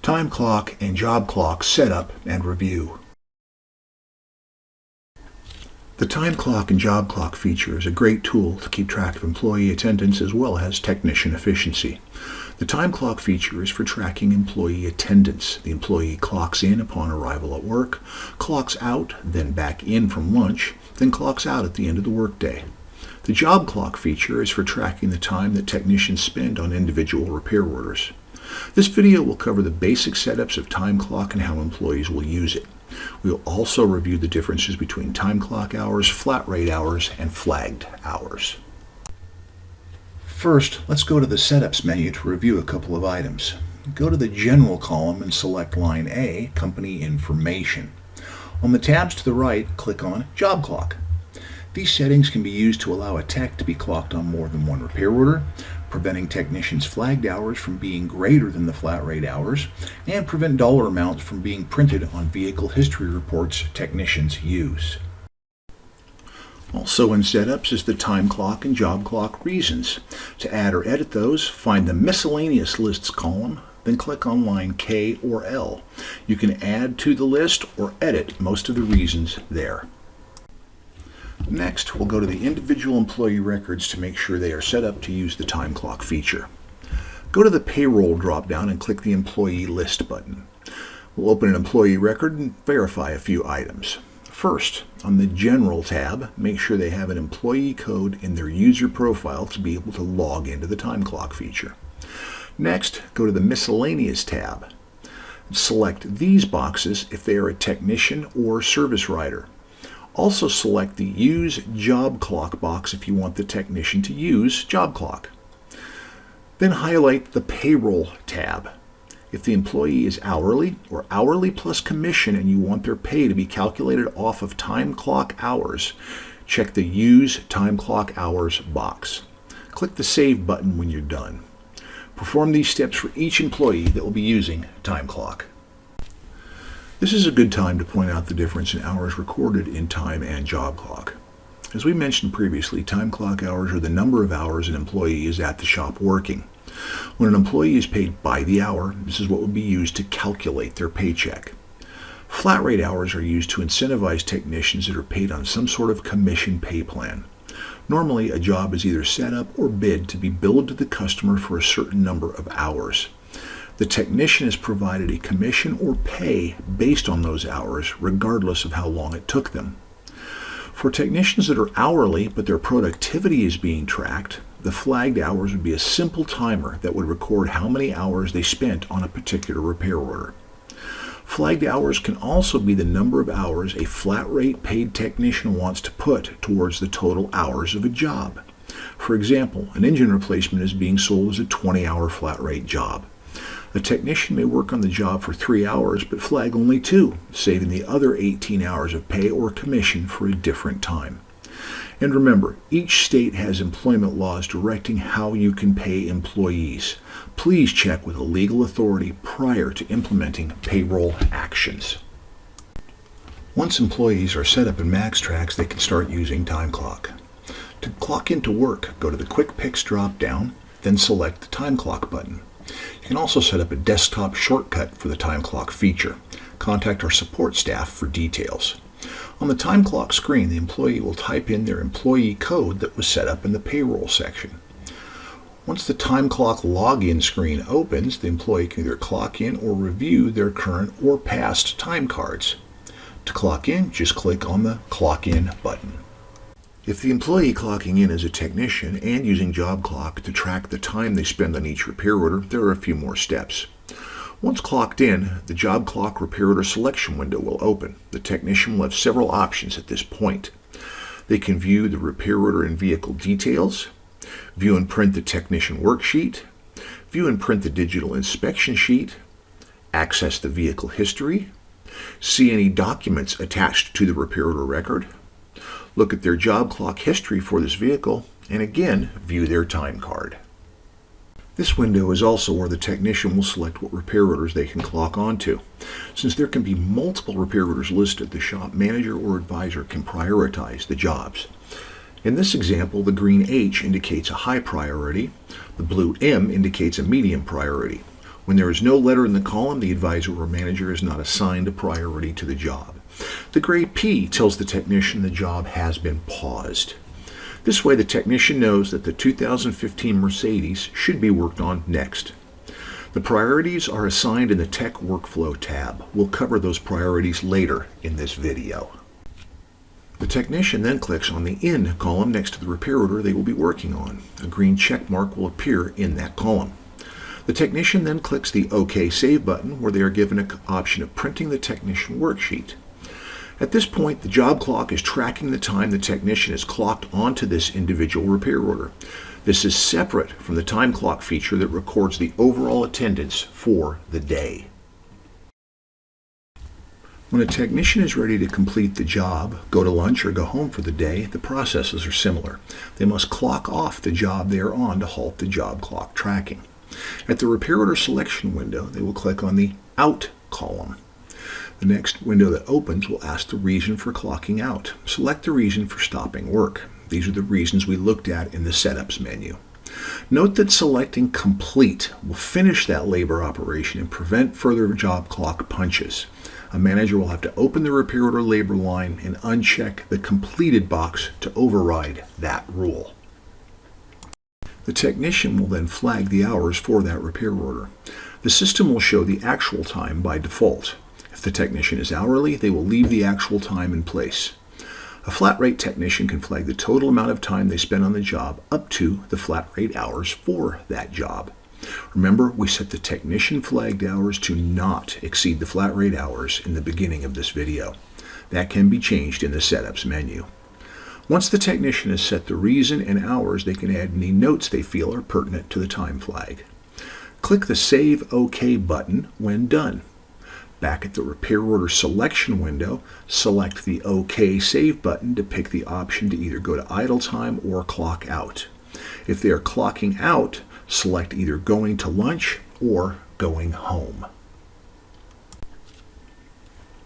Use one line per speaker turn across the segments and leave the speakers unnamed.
Time clock and job clock setup and review. The time clock and job clock feature is a great tool to keep track of employee attendance as well as technician efficiency. The time clock feature is for tracking employee attendance. The employee clocks in upon arrival at work, clocks out, then back in from lunch, then clocks out at the end of the workday. The job clock feature is for tracking the time that technicians spend on individual repair orders. This video will cover the basic setups of time clock and how employees will use it. We will also review the differences between time clock hours, flat rate hours, and flagged hours. First, let's go to the Setups menu to review a couple of items. Go to the General column and select line A, Company Information. On the tabs to the right, click on Job Clock. These settings can be used to allow a tech to be clocked on more than one repair order, preventing technicians' flagged hours from being greater than the flat rate hours, and prevent dollar amounts from being printed on vehicle history reports technicians use. Also in Setups is the time clock and job clock reasons. To add or edit those, find the Miscellaneous Lists column, then click on line K or L. You can add to the list or edit most of the reasons there. Next, we'll go to the individual employee records to make sure they are set up to use the time clock feature. Go to the Payroll drop-down and click the Employee List button. We'll open an employee record and verify a few items. First, on the General tab, make sure they have an employee code in their user profile to be able to log into the time clock feature. Next, go to the Miscellaneous tab. Select these boxes if they are a technician or service writer. Also select the Use Job Clock box if you want the technician to use Job Clock. Then highlight the Payroll tab. If the employee is hourly or hourly plus commission and you want their pay to be calculated off of time clock hours, check the Use Time Clock Hours box. Click the Save button when you're done. Perform these steps for each employee that will be using time clock. This is a good time to point out the difference in hours recorded in time and job clock. As we mentioned previously, time clock hours are the number of hours an employee is at the shop working. When an employee is paid by the hour, this is what will be used to calculate their paycheck. Flat rate hours are used to incentivize technicians that are paid on some sort of commission pay plan. Normally, a job is either set up or bid to be billed to the customer for a certain number of hours. The technician is provided a commission or pay based on those hours, regardless of how long it took them. For technicians that are hourly but their productivity is being tracked, the flagged hours would be a simple timer that would record how many hours they spent on a particular repair order. Flagged hours can also be the number of hours a flat rate paid technician wants to put towards the total hours of a job. For example, an engine replacement is being sold as a 20-hour flat rate job. A technician may work on the job for 3 hours but flag only 2, saving the other 18 hours of pay or commission for a different time. And remember, each state has employment laws directing how you can pay employees. Please check with a legal authority prior to implementing payroll actions. Once employees are set up in MaxxTraxx, they can start using time clock. To clock into work, go to the Quick Picks drop-down, then select the Time Clock button. You can also set up a desktop shortcut for the time clock feature. Contact our support staff for details. On the time clock screen, the employee will type in their employee code that was set up in the payroll section. Once the time clock login screen opens, the employee can either clock in or review their current or past time cards. To clock in, just click on the Clock In button. If the employee clocking in is a technician and using job clock to track the time they spend on each repair order, there are a few more steps. Once clocked in, the job clock repair order selection window will open. The technician will have several options at this point. They can view the repair order and vehicle details, view and print the technician worksheet, view and print the digital inspection sheet, access the vehicle history, see any documents attached to the repair order record, look at their job clock history for this vehicle, and again, view their time card. This window is also where the technician will select what repair orders they can clock onto. Since there can be multiple repair orders listed, the shop manager or advisor can prioritize the jobs. In this example, the green H indicates a high priority, the blue M indicates a medium priority. When there is no letter in the column, the advisor or manager is not assigned a priority to the job. The gray P tells the technician the job has been paused. This way, the technician knows that the 2015 Mercedes should be worked on next. The priorities are assigned in the Tech Workflow tab. We'll cover those priorities later in this video. The technician then clicks on the In column next to the repair order they will be working on. A green check mark will appear in that column. The technician then clicks the OK Save button, where they are given an option of printing the technician worksheet. At this point, the job clock is tracking the time the technician is clocked onto this individual repair order. This is separate from the time clock feature that records the overall attendance for the day. When a technician is ready to complete the job, go to lunch, or go home for the day, the processes are similar. They must clock off the job they are on to halt the job clock tracking. At the repair order selection window, they will click on the Out column. The next window that opens will ask the reason for clocking out. Select the reason for stopping work. These are the reasons we looked at in the Setups menu. Note that selecting Complete will finish that labor operation and prevent further job clock punches. A manager will have to open the repair order labor line and uncheck the Completed box to override that rule. The technician will then flag the hours for that repair order. The system will show the actual time by default. If the technician is hourly, they will leave the actual time in place. A flat rate technician can flag the total amount of time they spend on the job up to the flat rate hours for that job. Remember, we set the technician flagged hours to not exceed the flat rate hours in the beginning of this video. That can be changed in the Setups menu. Once the technician has set the reason and hours, they can add any notes they feel are pertinent to the time flag. Click the Save OK button when done. Back at the repair order selection window, select the OK Save button to pick the option to either go to idle time or clock out. If they are clocking out, select either going to lunch or going home.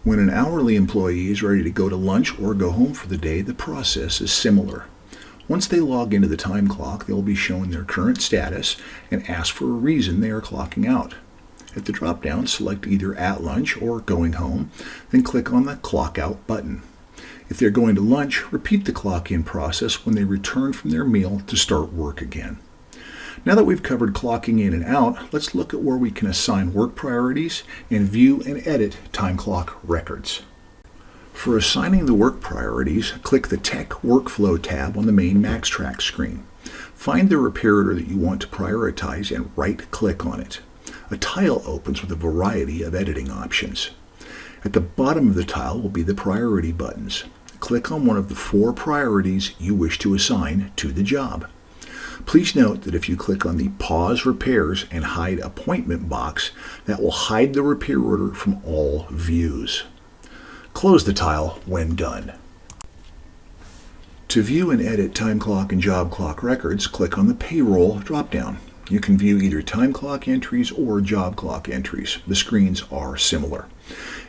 When an hourly employee is ready to go to lunch or go home for the day, the process is similar. Once they log into the time clock, they will be shown their current status and ask for a reason they are clocking out. At the drop-down, select either at lunch or going home, then click on the Clock Out button. If they're going to lunch, repeat the clock-in process when they return from their meal to start work again. Now that we've covered clocking in and out, let's look at where we can assign work priorities and view and edit time clock records. For assigning the work priorities, click the Tech Workflow tab on the main MaxxTraxx screen. Find the repair order that you want to prioritize and right-click on it. A tile opens with a variety of editing options. At the bottom of the tile will be the priority buttons. Click on one of the 4 priorities you wish to assign to the job. Please note that if you click on the Pause Repairs and Hide Appointment box, that will hide the repair order from all views. Close the tile when done. To view and edit time clock and job clock records, click on the Payroll drop-down. You can view either time clock entries or job clock entries. The screens are similar.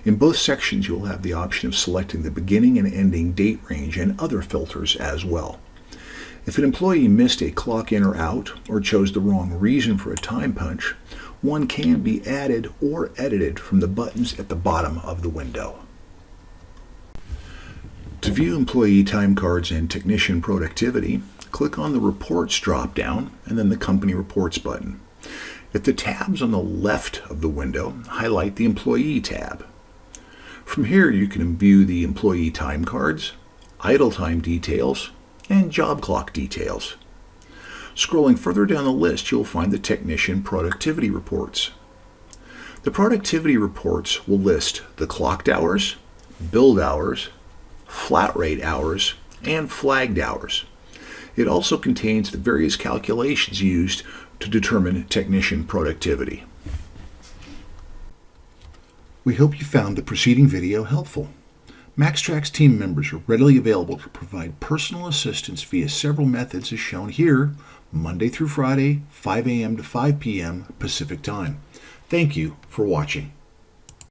In both sections, you'll have the option of selecting the beginning and ending date range and other filters as well. If an employee missed a clock in or out or chose the wrong reason for a time punch, one can be added or edited from the buttons at the bottom of the window. To view employee time cards and technician productivity, click on the Reports drop-down and then the Company Reports button. At the tabs on the left of the window, highlight the Employee tab. From here, you can view the employee time cards, idle time details, and job clock details. Scrolling further down the list, you'll find the Technician Productivity Reports. The Productivity Reports will list the clocked hours, billed hours, flat rate hours, and flagged hours. It also contains the various calculations used to determine technician productivity. We hope you found the preceding video helpful. MaxxTraxx team members are readily available to provide personal assistance via several methods as shown here, Monday through Friday, 5 a.m. to 5 p.m. Pacific Time. Thank you for watching.